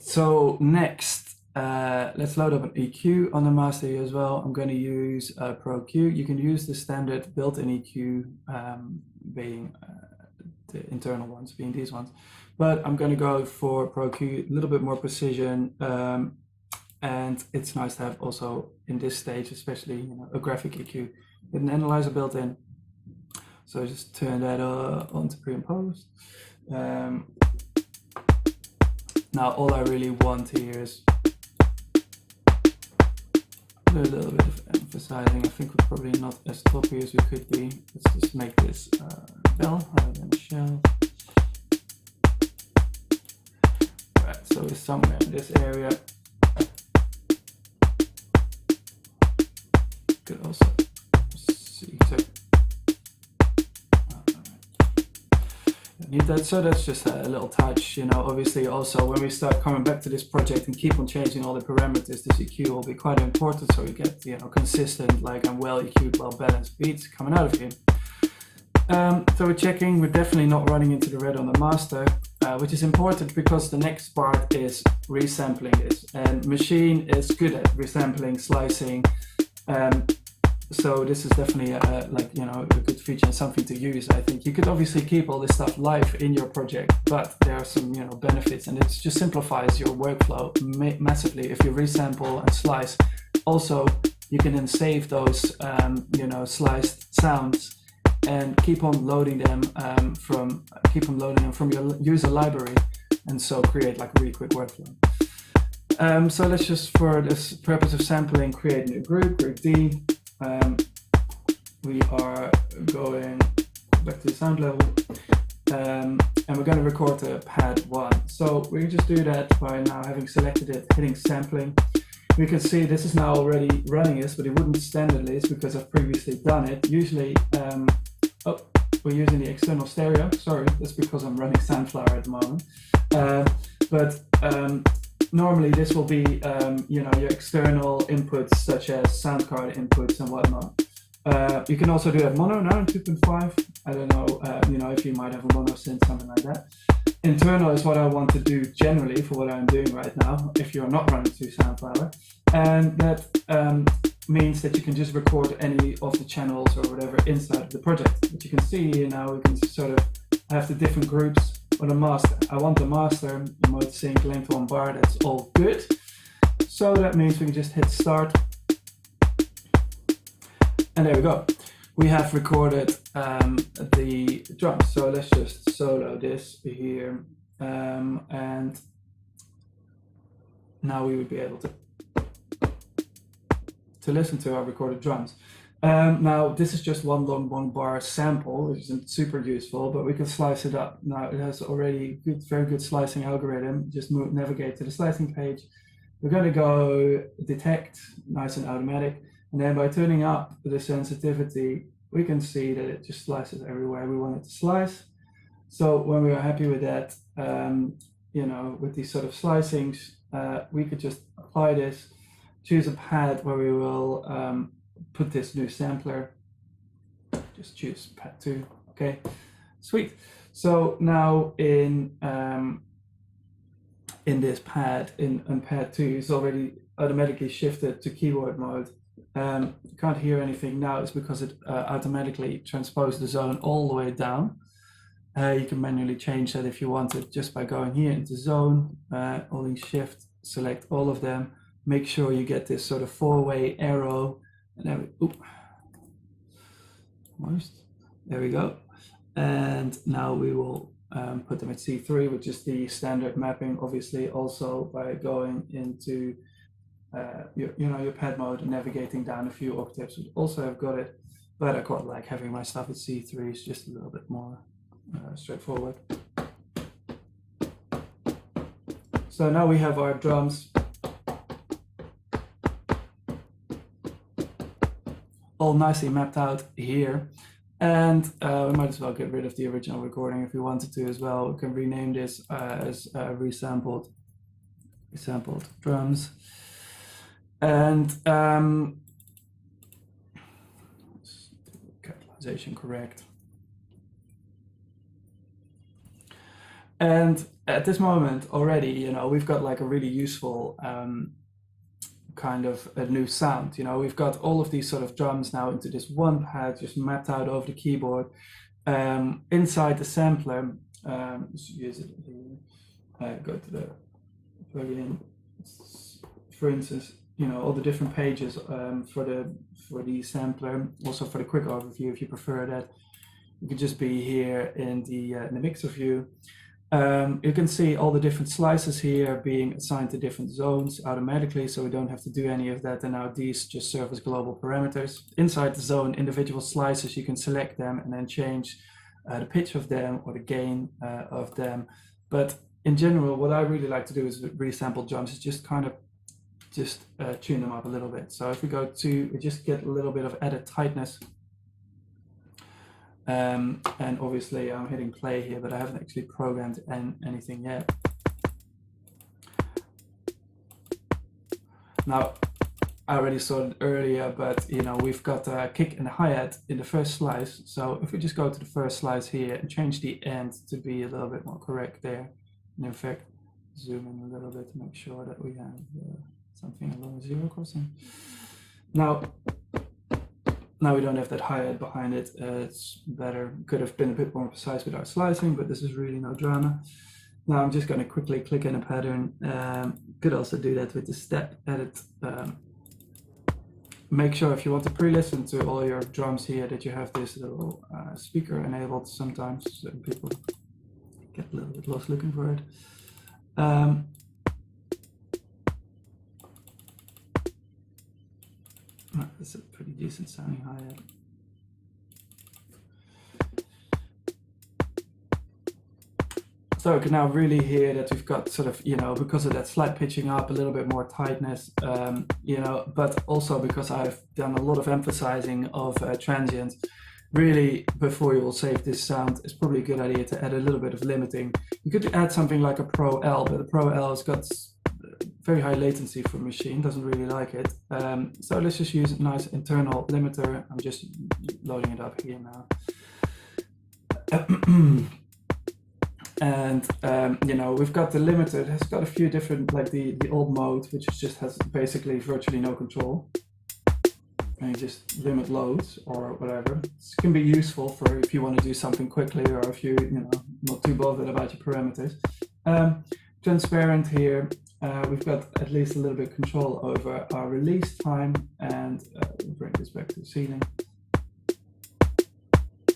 So next, let's load up an EQ on the master here as well. I'm going to use Pro Q. You can use the standard built-in EQ, being the internal ones, being these ones. But I'm going to go for Pro Q, a little bit more precision. And it's nice to have also in this stage, especially a graphic EQ with an analyzer built in. So just turn that on to pre and post. Now all I really want here is a little bit of emphasizing. I think we're probably not as toppy as we could be. Let's just make this bell rather than a shell. Right, so it's somewhere in this area. Could also see. Need that, so that's just a little touch, obviously also when we start coming back to this project and keep on changing all the parameters, this EQ will be quite important, so we get consistent, and well EQ'd, well balanced beats coming out of here. So we're checking, we're definitely not running into the red on the master, which is important because the next part is resampling this, and Maschine is good at resampling, slicing. So this is definitely a good feature and something to use. I think you could obviously keep all this stuff live in your project, but there are some benefits, and it just simplifies your workflow massively if you resample and slice. Also, you can then save those sliced sounds and keep on loading them from your user library, and so create a really quick workflow. So let's just, for this purpose of sampling, create a new group D. We are going back to the sound level, and we're going to record the pad 1. So we can just do that by now having selected it, hitting sampling. We can see this is now already running this, but it wouldn't standard list because I've previously done it. Usually, we're using the external stereo. Sorry, that's because I'm running Soundflower at the moment. Normally this will be, your external inputs such as sound card inputs and whatnot. You can also do that mono now in 2.5. I don't know, if you might have a mono synth, something like that. Internal is what I want to do generally for what I'm doing right now, if you're not running to Soundflower. And that means that you can just record any of the channels or whatever inside of the project. But you can see here now, we can sort of have the different groups. On the master, I want the master, mode sync, length 1 bar, that's all good. So that means we can just hit start. And there we go. We have recorded the drums. So let's just solo this here. And now we would be able to listen to our recorded drums. Now this is just one long 1 bar sample, which isn't super useful, but we can slice it up. Now it has already very good slicing algorithm. Just navigate to the slicing page. We're going to go detect, nice and automatic, and then by turning up the sensitivity, we can see that it just slices everywhere we want it to slice. So when we are happy with that, with these sort of slicings, we could just apply this, choose a pad where we will put this new sampler, just choose pad 2, okay, sweet. So now in this pad, in pad 2, it's already automatically shifted to keyboard mode. You can't hear anything now, it's because it automatically transposed the zone all the way down. You can manually change that if you wanted, just by going here into zone, holding shift, select all of them, make sure you get this sort of 4-way arrow. And there we go. And now we will put them at C3, which is the standard mapping, obviously, also by going into your pad mode and navigating down a few octaves. We also have got it, but I quite like having my stuff at C3. It's just a little bit more straightforward. So now we have our drums all nicely mapped out here, and we might as well get rid of the original recording if we wanted to as well. We can rename this as resampled drums, and capitalization correct. And at this moment already, we've got like a really useful kind of a new sound. We've got all of these sort of drums now into this one pad just mapped out over the keyboard. Inside the sampler, let's use it here. Go to the plugin. For instance, all the different pages for the sampler. Also for the quick overview, if you prefer that, you could just be here in the mixer view. You can see all the different slices here being assigned to different zones automatically, so we don't have to do any of that, and now these just serve as global parameters. Inside the zone, individual slices, you can select them and then change the pitch of them or the gain of them. But in general, what I really like to do is resample drums, is just kind of tune them up a little bit. So if we go to, we just get a little bit of added tightness. And obviously I'm hitting play here, but I haven't actually programmed anything yet. Now, I already saw it earlier, but we've got a kick and a hi-hat in the first slice. So if we just go to the first slice here and change the end to be a little bit more correct there, and in fact zoom in a little bit to make sure that we have something along the zero crossing. Now we don't have that hi-hat behind it. It's better. Could have been a bit more precise with our slicing, but this is really no drama. Now I'm just going to quickly click in a pattern. Could also do that with the step edit. Make sure if you want to pre-listen to all your drums here that you have this little speaker enabled. Sometimes people get a little bit lost looking for it. That's a pretty decent sounding hi-hat. So we can now really hear that we've got sort of, because of that slight pitching up, a little bit more tightness, but also because I've done a lot of emphasizing of transients. Really, before you will save this sound, it's probably a good idea to add a little bit of limiting. You could add something like a Pro L, but the Pro L has got very high latency for Maschine, doesn't really like it. So let's just use a nice internal limiter. I'm just loading it up here now. And we've got the limiter. It has got a few different, like the old mode, which just has basically virtually no control. And you just limit loads or whatever. This can be useful for if you want to do something quickly, or if you not too bothered about your parameters. Transparent here. We've got at least a little bit of control over our release time, and we'll bring this back to the ceiling.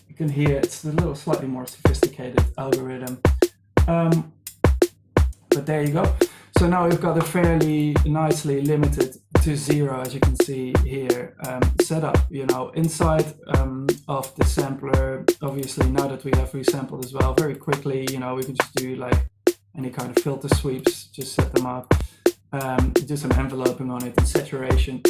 You can hear it's a little slightly more sophisticated algorithm, but there you go. So now we've got a fairly nicely limited to 0, as you can see here, setup. Inside of the sampler. Obviously, now that we have resampled as well, very quickly, we can just do like any kind of filter sweeps, just set them up, do some enveloping on it and saturation,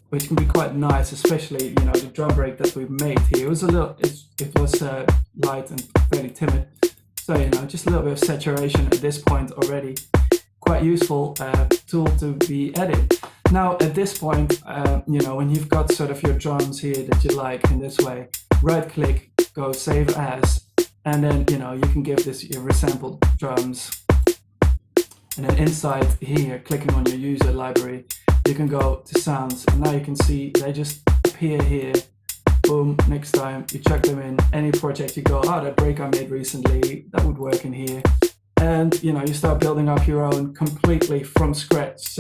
which can be quite nice, especially the drum break that we've made here. It was light and fairly timid, so just a little bit of saturation at this point already. Quite useful tool to be added. Now at this point, when you've got sort of your drums here that you like in this way, right click, go save as. And then, you can give this your resampled drums. And then inside here, clicking on your user library, you can go to sounds. And now you can see they just appear here. Boom, next time you chuck them in any project, you go, that break I made recently, that would work in here. And, you start building up your own completely from scratch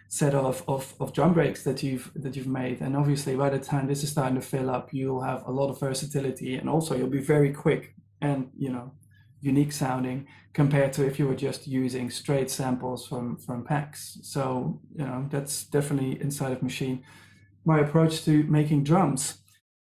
set of drum breaks that you've made. And obviously by the time this is starting to fill up, you'll have a lot of versatility, and also you'll be very quick and unique sounding compared to if you were just using straight samples from packs. So that's definitely inside of Maschine my approach to making drums.